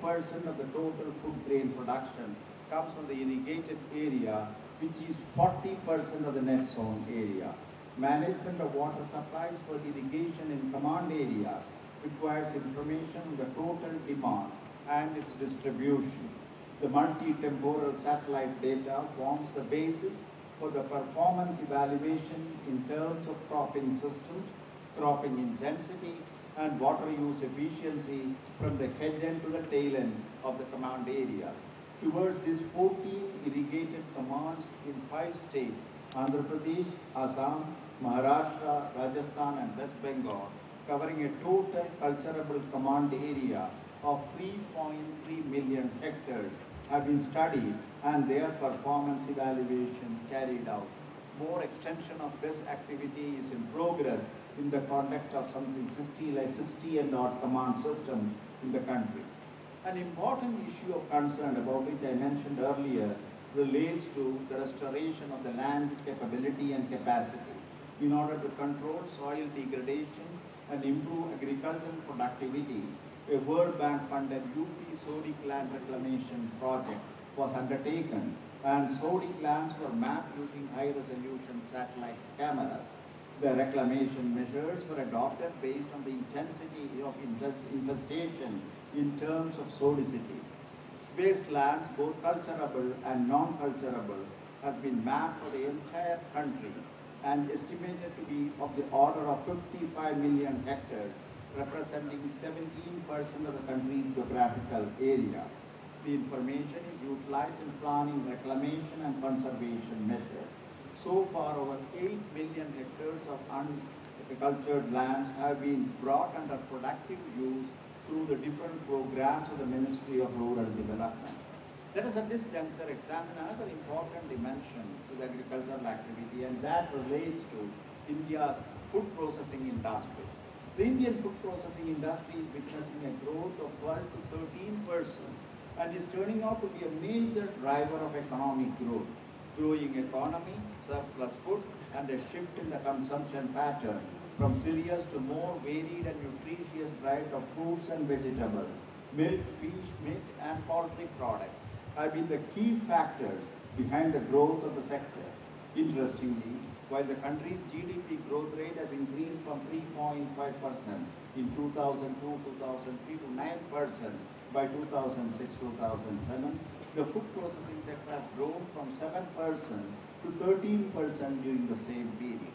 60% of the total food grain production comes from the irrigated area, which is 40% of the net zone area. Management of water supplies for irrigation in command areas requires information on the total demand and its distribution. The multi-temporal satellite data forms the basis for the performance evaluation in terms of cropping systems, cropping intensity, and water use efficiency from the head end to the tail end of the command area. Towards these 14 irrigated commands in 5 states, Andhra Pradesh, Assam, Maharashtra, Rajasthan, and West Bengal, covering a total culturable command area of 3.3 million hectares, have been studied and their performance evaluation carried out. More extension of this activity is in progress in the context of something 60 and odd command systems in the country. An important issue of concern about which I mentioned earlier relates to the restoration of the land capability and capacity in order to control soil degradation and improve agricultural productivity. A World Bank funded UP Sodic land reclamation project was undertaken, and Sodic lands were mapped using high resolution satellite cameras. The reclamation measures were adopted based on the intensity of infestation in terms of sodicity. Wastelands, both culturable and non-culturable, has been mapped for the entire country and estimated to be of the order of 55 million hectares, representing 17% of the country's geographical area. The information is utilized in planning, reclamation, and conservation measures. So far, over 8 million hectares of uncultured lands have been brought under productive use through the different programs of the Ministry of Rural Development. Let us at this juncture examine another important dimension to the agricultural activity, and that relates to India's food processing industry. The Indian food processing industry is witnessing a growth of 12 to 13% and is turning out to be a major driver of economic growth. Growing economy, surplus food, and a shift in the consumption pattern from cereals to more varied and nutritious diet of fruits and vegetables, milk, fish, meat, and poultry products have been the key factors behind the growth of the sector. Interestingly, while the country's GDP growth rate has increased from 3.5% in 2002-2003 to 9% by 2006-2007, the food processing sector has grown from 7% to 13% during the same period.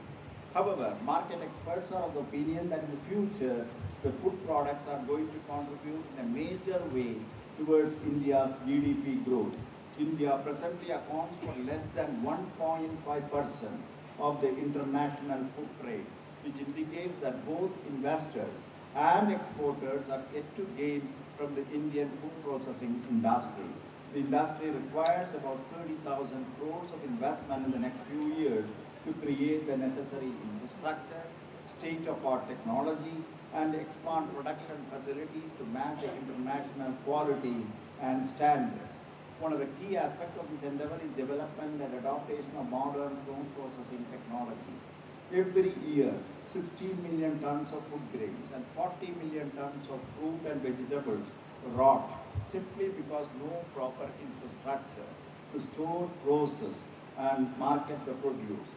However, market experts are of the opinion that in the future, the food products are going to contribute in a major way towards India's GDP growth. India presently accounts for less than 1.5% of the international food trade, which indicates that both investors and exporters are yet to gain from the Indian food processing industry. The industry requires about 30,000 crores of investment in the next few years to create the necessary infrastructure, state-of-the-art technology, and expand production facilities to match the international quality and standards. One of the key aspects of this endeavor is development and adaptation of modern food processing technologies. Every year, 16 million tons of food grains and 40 million tons of fruit and vegetables rot simply because no proper infrastructure to store, process, and market the produce.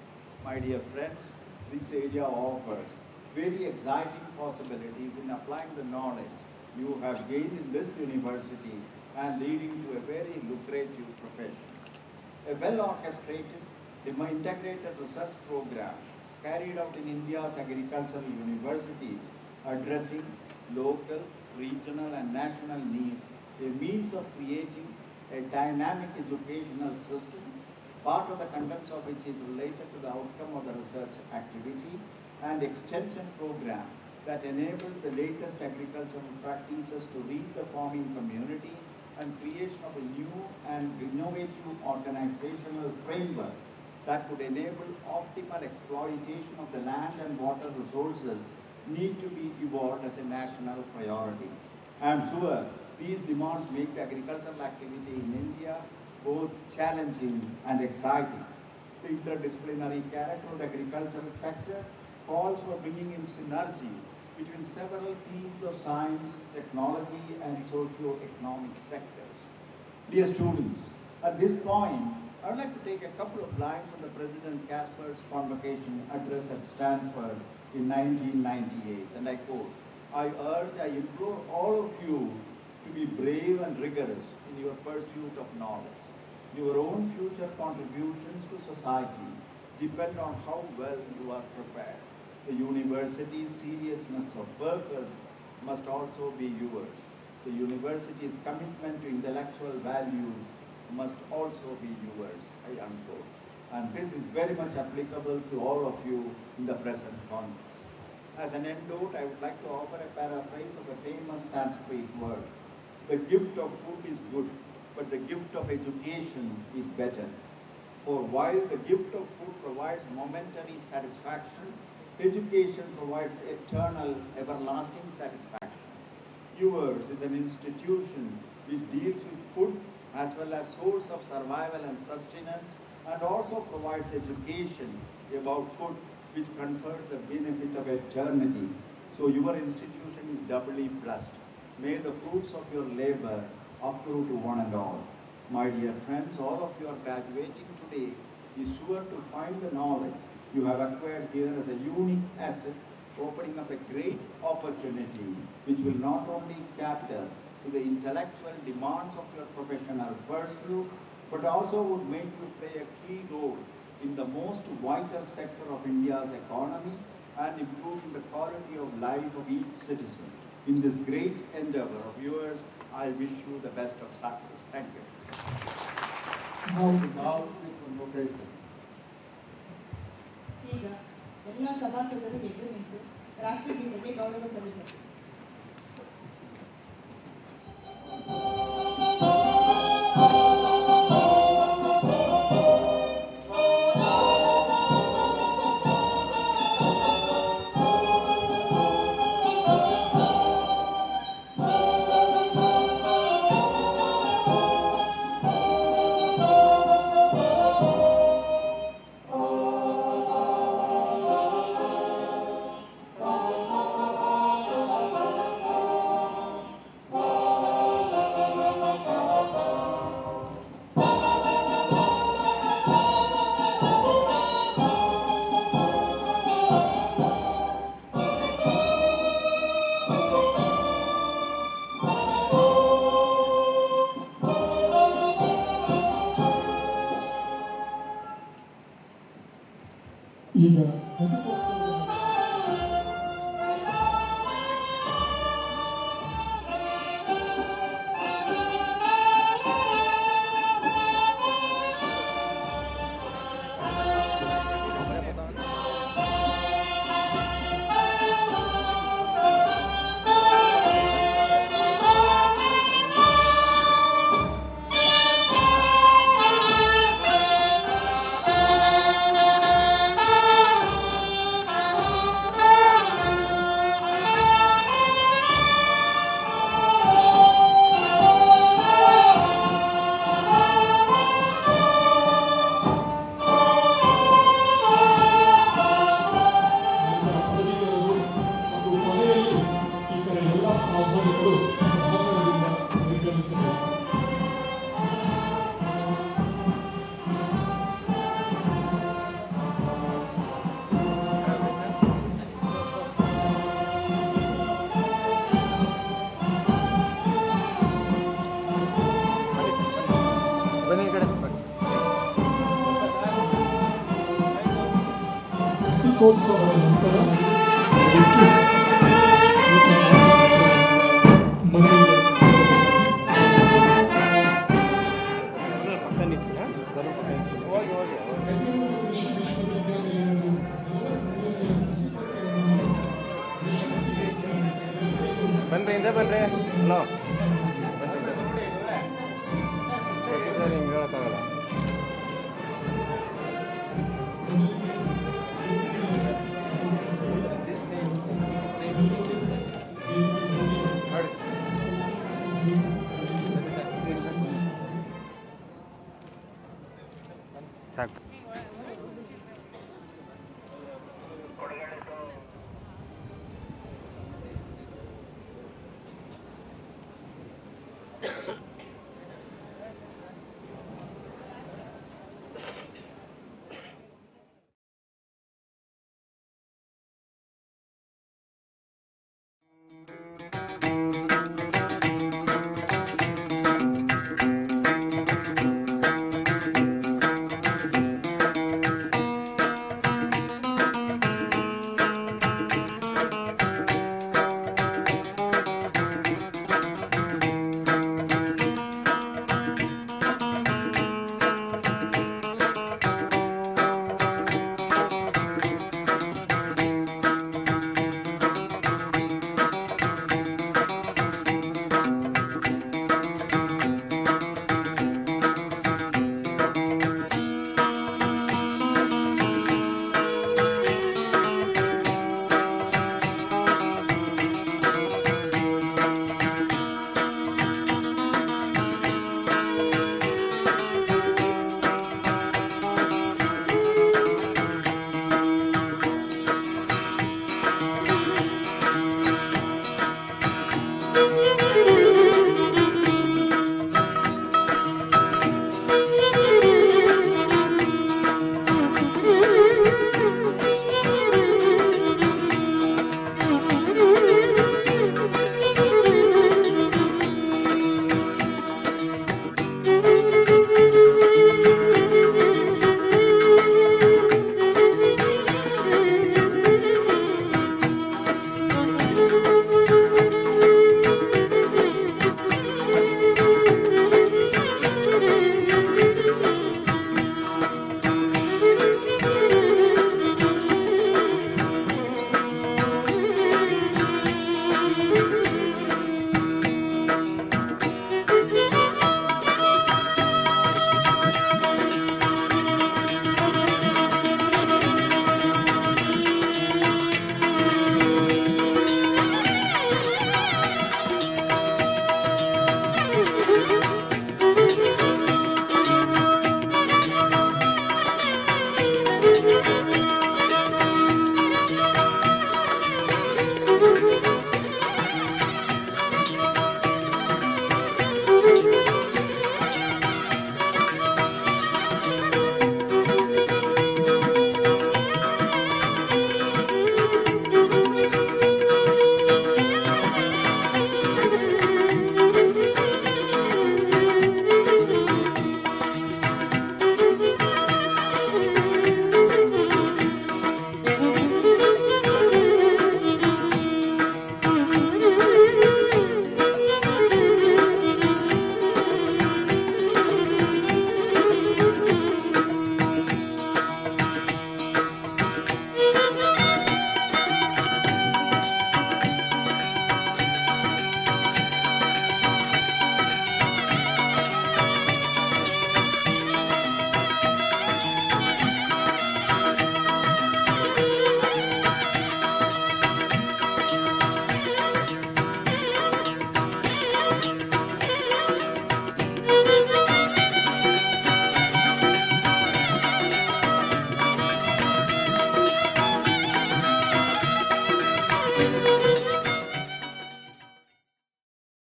My dear friends, this area offers very exciting possibilities in applying the knowledge you have gained in this university and leading to a very lucrative profession. A well-orchestrated, integrated research program carried out in India's agricultural universities addressing local, regional, and national needs, a means of creating a dynamic educational system, part of the contents of which is related to the outcome of the research activity, and extension program that enables the latest agricultural practices to reach the farming community, and creation of a new and innovative organizational framework that could enable optimal exploitation of the land and water resources need to be evolved as a national priority. I am sure these demands make the agricultural activity in India both challenging and exciting. The interdisciplinary character of the agricultural sector calls for bringing in synergy between several themes of science, technology, and socio-economic sectors. Dear students, at this point, I would like to take a couple of lines from the President Casper's convocation address at Stanford in 1998, and I quote, I implore all of you to be brave and rigorous in your pursuit of knowledge. Your own future contributions to society depend on how well you are prepared. The university's seriousness of purpose must also be yours. The university's commitment to intellectual values must also be yours, unquote. And this is very much applicable to all of you in the present context. As an end note, I would like to offer a paraphrase of a famous Sanskrit word. The gift of food is good, but the gift of education is better. For while the gift of food provides momentary satisfaction, education provides eternal, everlasting satisfaction. Yours is an institution which deals with food as well as source of survival and sustenance, and also provides education about food which confers the benefit of eternity. So your institution is doubly blessed. May the fruits of your labor accrue to one and all. My dear friends, all of you are graduating today is sure to find the knowledge you have acquired here as a unique asset, opening up a great opportunity which will not only cater to the intellectual demands of your professional pursuit, but also would make you play a key role in the most vital sector of India's economy and improving the quality of life of each citizen. In this great endeavor of yours, I wish you the best of success. Thank you. Now, convocation. ಈಗ ಎಲ್ಲ ಸಭಾಸದರು ಎದ್ದು ನಿಂತು ರಾಷ್ಟ್ರಗೀತೆಗೆ ಗೌರವ ಸಲ್ಲಿಸಬೇಕು. ಈಗ ಘಟಿಕೋತ್ಸವದ ನಂತರ ಬನ್ರಿ hello sir ಹಿಂಗೆ ಹೇಳೋಕ್ಕಾಗಲ್ಲ. ಸಾಕು.